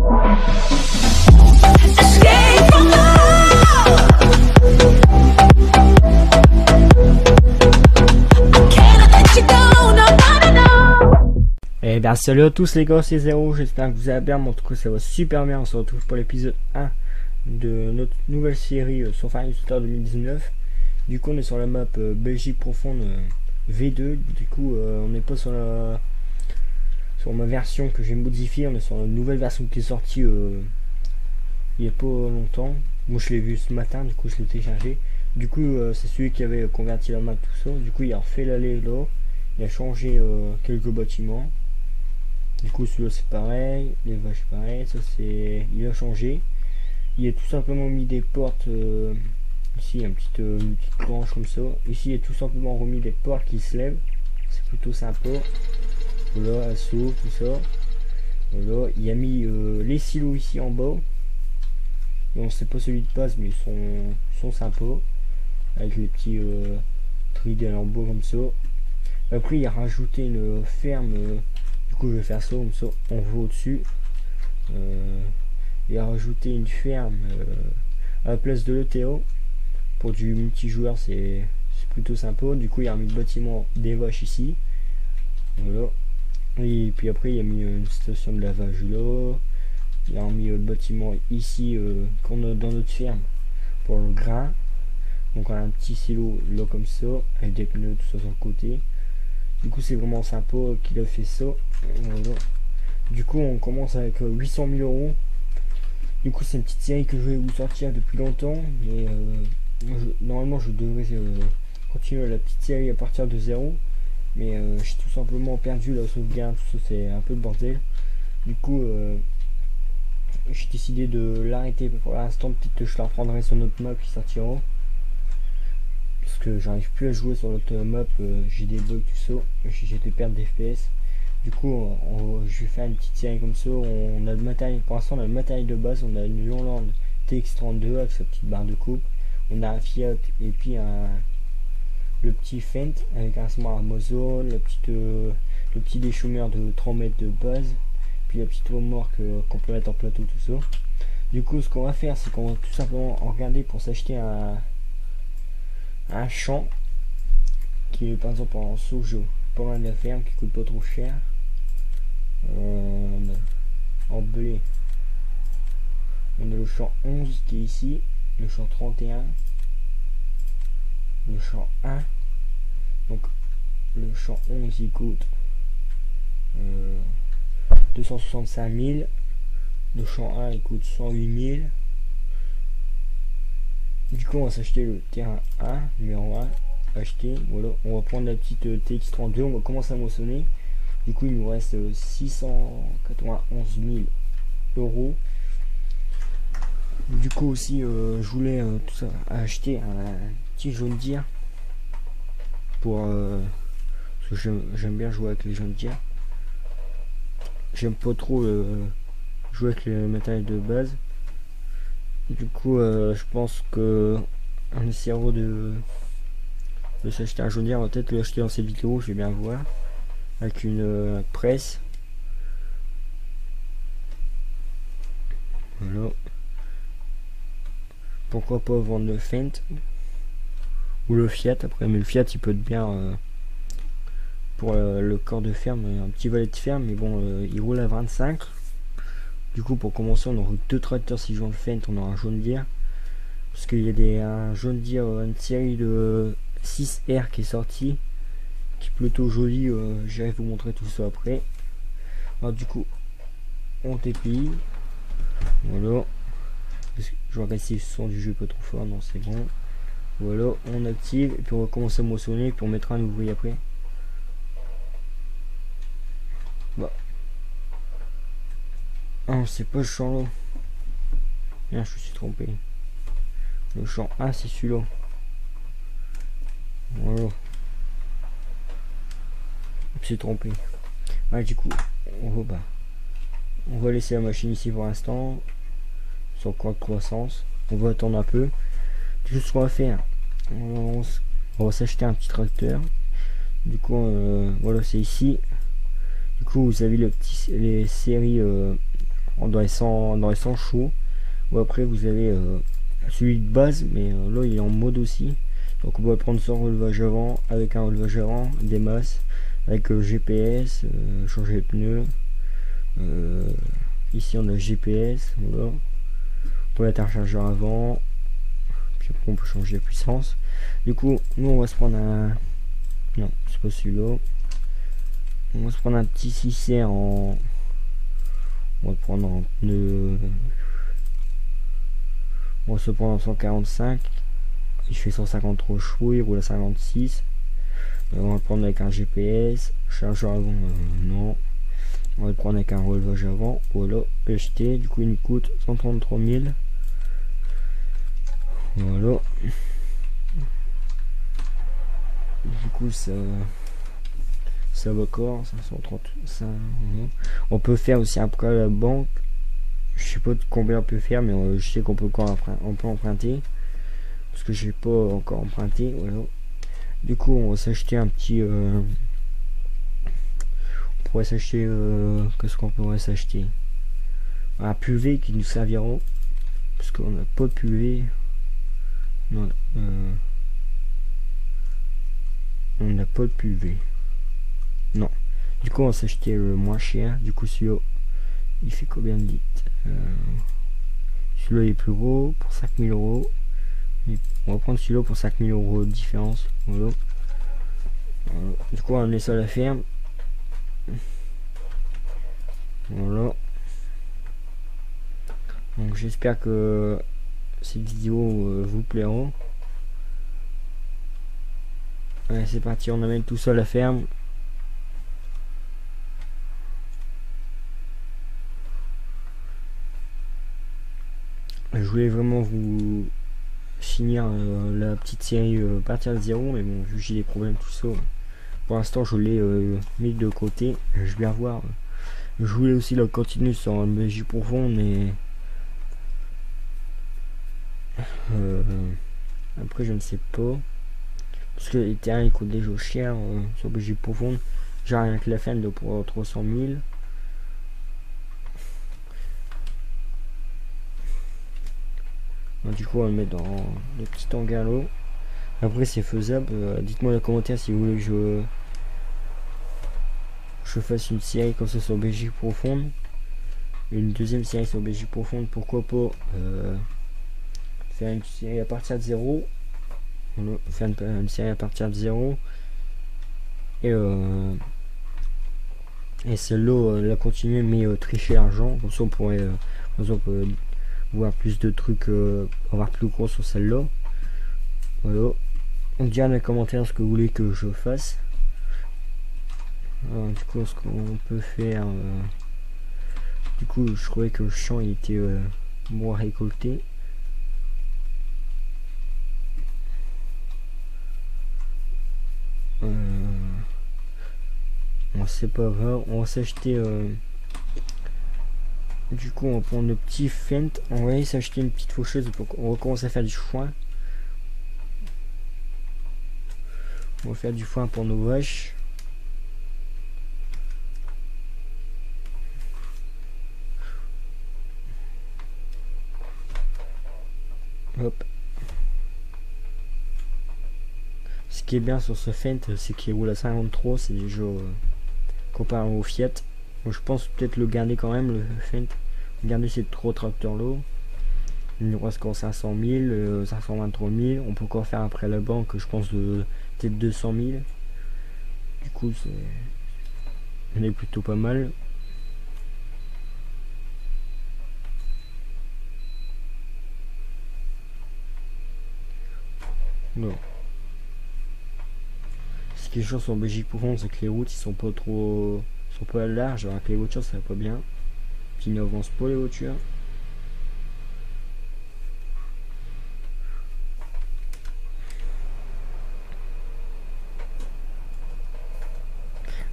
Et bien salut à tous les gars, c'est Zéro, j'espère que vous allez bien, en tout cas ça va super bien. On se retrouve pour l'épisode 1 de notre nouvelle série sur Farming Simulator 2019. Du coup on est sur la map Belgique profonde V2, du coup on n'est pas sur ma version que j'ai modifiée, on est sur une nouvelle version qui est sortie il n'y a pas longtemps. Moi je l'ai vu ce matin, du coup je l'ai téléchargé. Du coup c'est celui qui avait converti la map tout ça, du coup il a refait l'allée là, il a changé quelques bâtiments. Du coup celui-là c'est pareil, les vaches pareil, ça c'est, il a changé. Il a tout simplement mis des portes, ici une petite planche comme ça. Ici il a tout simplement remis des portes qui se lèvent, c'est plutôt sympa. Voilà, elle s'ouvre, tout ça. Voilà, il a mis les silos ici en bas. Bon c'est pas celui de passe mais ils sont sympas. Avec les petits tridents en bois comme ça. Après il a rajouté une ferme. Du coup je vais faire ça comme ça, on voit au-dessus. Il a rajouté une ferme à la place de l'ETO. Pour du multijoueur c'est plutôt sympa. Du coup il a mis le bâtiment des vaches ici. Voilà. Et puis après il a mis une station de lavage là. Il a mis le bâtiment ici qu'on a dans notre ferme pour le grain. Donc on a un petit silo là comme ça, avec des pneus tout ça sur le côté. Du coup c'est vraiment sympa qu'il a fait ça. Voilà. Du coup on commence avec 800 000 euros. Du coup c'est une petite série que je vais vous sortir depuis longtemps. Mais normalement je devrais continuer la petite série à partir de 0. Mais j'ai tout simplement perdu la sauvegarde, tout ça c'est un peu le bordel. Du coup j'ai décidé de l'arrêter pour l'instant, peut-être que je la reprendrai sur notre map qui sortira. Parce que j'arrive plus à jouer sur l'autre map, j'ai des bugs tout ça, j'ai des pertes d'FPS. Du coup je vais faire une petite série comme ça. On a le matériel, pour l'instant on a le matériel de base, on a une Longland TX32 avec sa petite barre de coupe, on a un Fiat et puis le petit Fent avec un smart Amazon, le petit déchumeur de 30 mètres de base, puis la petite remorque qu'on peut mettre en plateau tout ça. Du coup ce qu'on va faire c'est qu'on va tout simplement regarder pour s'acheter un champ qui est par exemple en Sojo, pas mal de la ferme qui coûte pas trop cher. En blé on a le champ 11 qui est ici, le champ 31, le champ 1. Donc le champ 11 il coûte 265 000, le champ 1 il coûte 108 000. Du coup on va s'acheter le terrain 1, numéro 1, acheter. Voilà, on va prendre la petite TX32, on va commencer à moissonner. Du coup il nous reste 691 000 euros. Du coup aussi je voulais tout ça acheter un petit jaune Deere pour parce que j'aime bien jouer avec les jaunes Deere. J'aime pas trop jouer avec le matériel de base. Du coup je pense que on essaiera de s'acheter un jaune Deere. On va peut-être l'acheter dans cette vidéo, je vais bien voir, avec une presse. Voilà. Pourquoi pas vendre le Fent ou le Fiat après, mais le Fiat il peut être bien pour le corps de ferme, un petit valet de ferme, mais bon il roule à 25. Du coup pour commencer on aura 2 tracteurs. Si je vends le Fent on aura un jaune Deere, parce qu'il y a un jaune Deere, une série de 6R qui est sortie, qui est plutôt joli. J'irai vous montrer tout ça après. Alors du coup on TPI, voilà. Je regarde si le son du jeu pas trop fort, non c'est bon. Voilà, on active et puis on va commencer à moissonner, puis on mettra un ouvrier après. Bah. Ah c'est pas le champ là. Bien, je me suis trompé. Le champ 1 c'est celui-là. Voilà. Je me suis trompé. Ah du coup, on va laisser la machine ici pour l'instant. Sur quoi de croissance. On va attendre un peu. Tout ce qu'on va faire, on va s'acheter un petit tracteur. Du coup voilà c'est ici. Du coup vous avez les séries dans les 100 chevaux. Ou après vous avez celui de base, mais là il est en mode aussi. Donc on peut prendre sans relevage avant, avec un relevage avant, des masses, avec GPS, changer les pneus. Ici on a GPS, voilà. On peut mettre un chargeur avant, puis après on peut changer la puissance. Du coup, nous on va se prendre un... Non, c'est pas celui-là. On va se prendre un petit 6R en... On va le prendre en pneu... On va se prendre en 145. Il fait 153 chevaux, il roule à 56. On va le prendre avec un GPS. Chargeur avant, non. On va le prendre avec un relevage avant. Voilà, acheté. Du coup, il nous coûte 133 000. Voilà. Du coup, ça va encore. 530. Ça, on peut faire aussi après la banque. Je sais pas de combien on peut faire, mais je sais qu'on peut encore emprunter. Parce que j'ai pas encore emprunté. Voilà. Du coup, on va s'acheter un petit. On pourrait s'acheter. Qu'est-ce qu'on pourrait s'acheter? Un PV qui nous servira. Parce qu'on n'a pas de PV. Non. On n'a pas de PV. Non. Du coup, on va s'acheter le moins cher. Du coup, celui-là, il fait combien de litres? Celui-là est plus gros pour 5000 euros. On va prendre celui-là pour 5000 euros de différence. Voilà. Du coup, on est sur la ferme. Voilà. Donc, j'espère que cette vidéo vous plaira. Allez, c'est parti, on amène tout ça à la ferme. Je voulais vraiment vous finir la petite série partir de zéro, mais bon, vu que j'ai des problèmes tout ça, pour l'instant je l'ai mis de côté. Je vais revoir. Je voulais aussi la continuer sur un MJ profond, mais après je ne sais pas, parce que les terrains ils coûtent déjà cher sur BJ profond. J'ai rien que la fin de pour 300 000. Du coup on va le mettre dans le petit tangalo. Après c'est faisable, dites-moi dans les commentaires si vous voulez que je fasse une série comme ça sur BJ profonde, une deuxième série sur BJ profonde, pourquoi pas faire une série à partir de zéro, faire une série à partir de zéro, et celle-là la continuer, mais tricher l'argent, comme ça on pourrait voir plus de trucs, avoir plus gros sur celle-là. Voilà. On me dira dans les commentaires ce que vous voulez que je fasse. Alors, du coup, ce qu'on peut faire, du coup, je trouvais que le champ il était bon à récolter. Bon, c'est pas grave, on va s'acheter. Du coup, on va prendre le petit Fendt. On va aller s'acheter une petite faucheuse pour qu'on recommence à faire du foin. On va faire du foin pour nos vaches. Hop. Ce qui est bien sur ce Fendt, c'est qu'il roule à 53, c'est déjà comparé au Fiat. Donc, je pense peut-être le garder quand même, le Fendt. Garder ces trois tracteurs là. Il nous reste encore 500 000, 523 000. On peut encore faire après la banque, je pense, de peut-être 200 000. Du coup, on est plutôt pas mal. Non. Ce qui est chiant sur Belgique profonde, c'est que les routes ils sont pas trop, sont pas larges, alors que les voitures ça va pas bien. Puis ils n'avancent pas les voitures.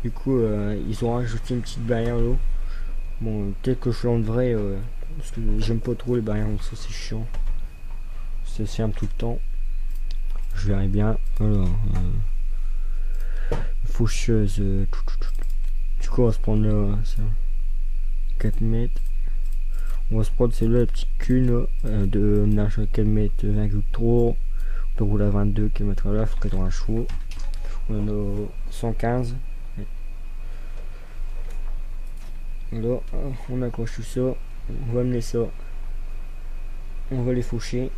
Du coup, ils ont rajouté une petite barrière là. Bon, peut-être que je l'enlèverai parce que j'aime pas trop les barrières, donc ça c'est chiant. Ça se ferme tout le temps. Je verrai bien. Alors, faucheuse. Du coup, on va se prendre là, ça. 4 mètres. On va se prendre celle-là, la petite cune de nage km 20 trop. On peut rouler à 22 km/h, faut 80 chevaux. On a 115. Là, on accroche tout ça. On va amener ça. On va les faucher.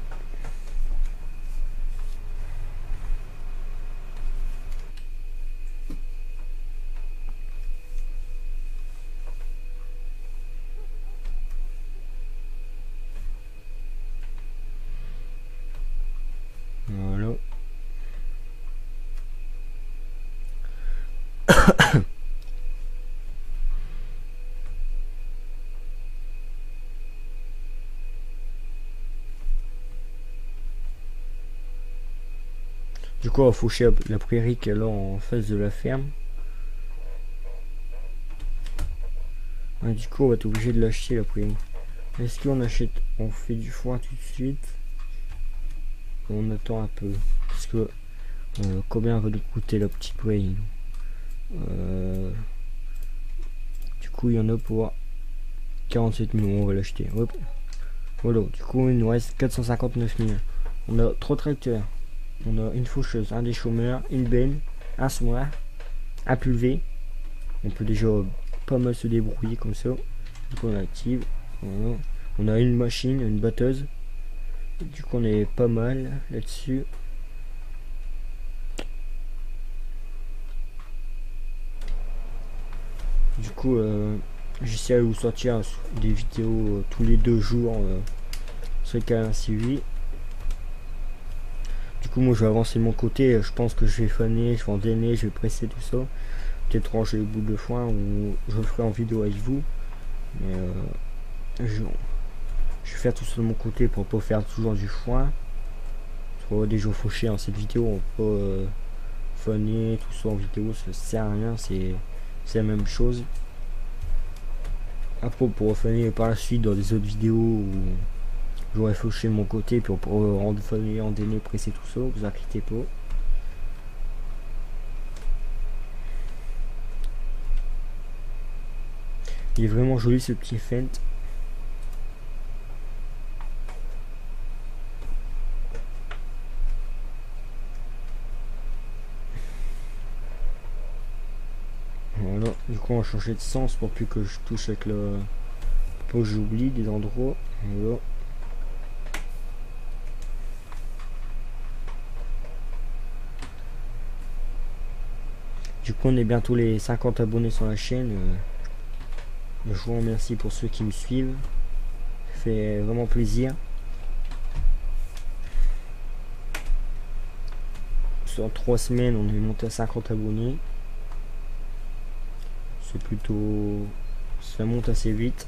Voilà. Du coup, on va faucher la prairie qui est là en face de la ferme. Et du coup, on va être obligé de l'acheter la prairie. Est-ce qu'on achète, on fait du foin tout de suite? On attend un peu. Parce que combien va nous coûter la petite prairie? Du coup, il y en a pour 47 millions. On va l'acheter. Hop. Voilà. Du coup, il nous reste 459 000. On a 3 tracteurs. On a une faucheuse, un déchômeur, une benne, un semoir, un pulvé. On peut déjà pas mal se débrouiller comme ça. Donc on active. Voilà. On a une machine, une batteuse. Du coup on est pas mal là-dessus. Du coup j'essaie de vous sortir des vidéos tous les 2 jours sur le canal suivi. Du coup moi je vais avancer de mon côté, je pense que je vais faner, je vais endainer, je vais presser tout ça. Peut-être ranger les bouts de foin ou je le ferai en vidéo avec vous. Mais je vais faire tout ça de mon côté pour pas faire toujours du foin. On va déjà faucher en cette vidéo, on peut faner tout ça en vidéo, ça sert à rien, c'est la même chose. Après on pourra faner par la suite dans des autres vidéos où j'aurais fauché de mon côté, puis on pourra faner, endainer, presser tout ça, vous inquiétez pas. Il est vraiment joli ce petit Fendt. Voilà, du coup on va changer de sens pour plus que je touche avec le... pour que j'oublie des endroits. Voilà. Du coup on est bientôt les 50 abonnés sur la chaîne. Je vous remercie pour ceux qui me suivent. Ça fait vraiment plaisir. Sur 3 semaines on est monté à 50 abonnés. C'est plutôt... ça monte assez vite.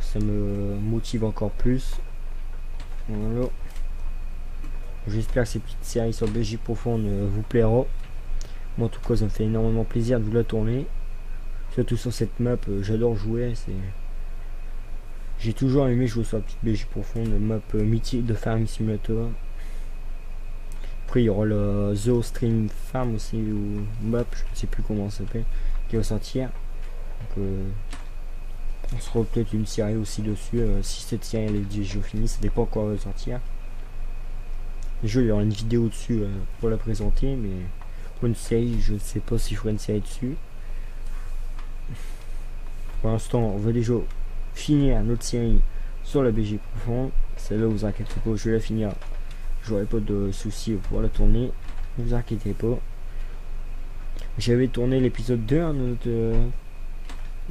Ça me motive encore plus. Voilà. J'espère que ces petites séries sur Belgique profonde vous plairont. Moi en tout cas ça me fait énormément plaisir de vous la tourner. Surtout sur cette map, j'adore jouer. J'ai toujours aimé jouer sur la petite Belgique profonde, map mythique de Farming Simulator. Après il y aura le The Stream Farm aussi, ou map, je ne sais plus comment ça s'appelle, qui va sortir. Donc, on se fera peut-être une série aussi dessus. Si cette série elle est déjà finie, ça dépend quand elle va sortir. Déjà il y aura une vidéo dessus pour la présenter, mais pour une série, je ne sais pas si je ferai une série dessus. Pour l'instant, on va déjà finir notre série sur la BG profonde. Celle-là, vous inquiétez pas, je vais la finir. J'aurai pas de soucis pour la tourner. Ne vous inquiétez pas. J'avais tourné l'épisode 2, hein,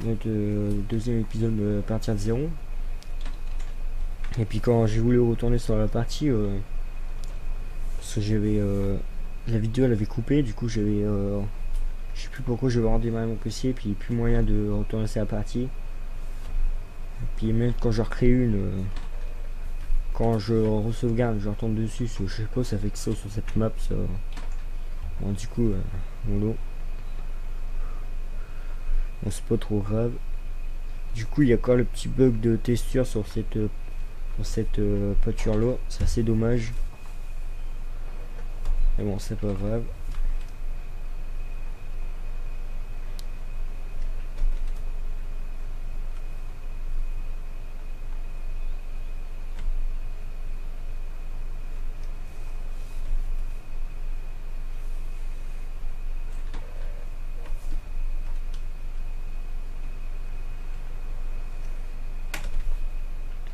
notre deuxième épisode de partir de 0. Et puis quand j'ai voulu retourner sur la partie, parce que j'avais la vidéo elle avait coupé, du coup j'avais je sais plus pourquoi j'avais redémarré mon PC, puis plus moyen de retourner sur la partie. Et puis même quand je recrée une, quand je re-sauvegarde, je retourne dessus, je sais pas, ça fait que ça sur cette map, ça. Bon, du coup, bon, c'est pas trop grave. Du coup, il y a encore le petit bug de texture sur cette pâture là, c'est assez dommage. Mais bon, c'est pas grave.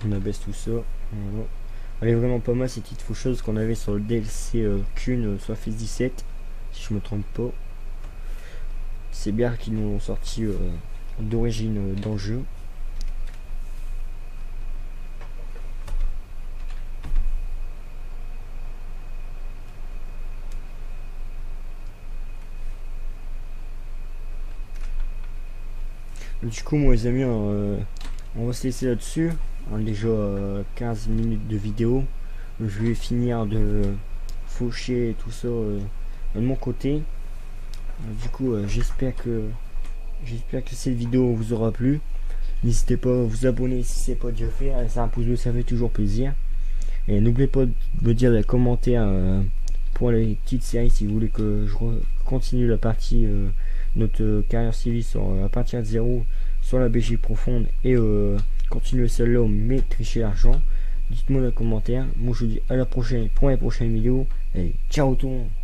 On abaisse tout ça. Voilà. Elle est vraiment pas mal cette petite faucheuse qu'on avait sur le DLC Kuhn soit FS 17, si je me trompe pas. C'est bien qu'ils nous ont sorti d'origine dans le jeu. Du coup, moi les amis, on va se laisser là-dessus. On a déjà 15 minutes de vidéo. Je vais finir de faucher et tout ça de mon côté. Du coup, j'espère que cette vidéo vous aura plu. N'hésitez pas à vous abonner si c'est pas déjà fait. C'est un pouce bleu, ça fait toujours plaisir. Et n'oubliez pas de me dire dans les commentaires pour les petites séries si vous voulez que je continue la partie notre carrière civile à partir de zéro sur la Belgique profonde et continuer celle-là mais tricher l'argent. Dites-moi dans les commentaires. Moi je vous dis à la prochaine pour les prochaines vidéos et ciao tout le monde.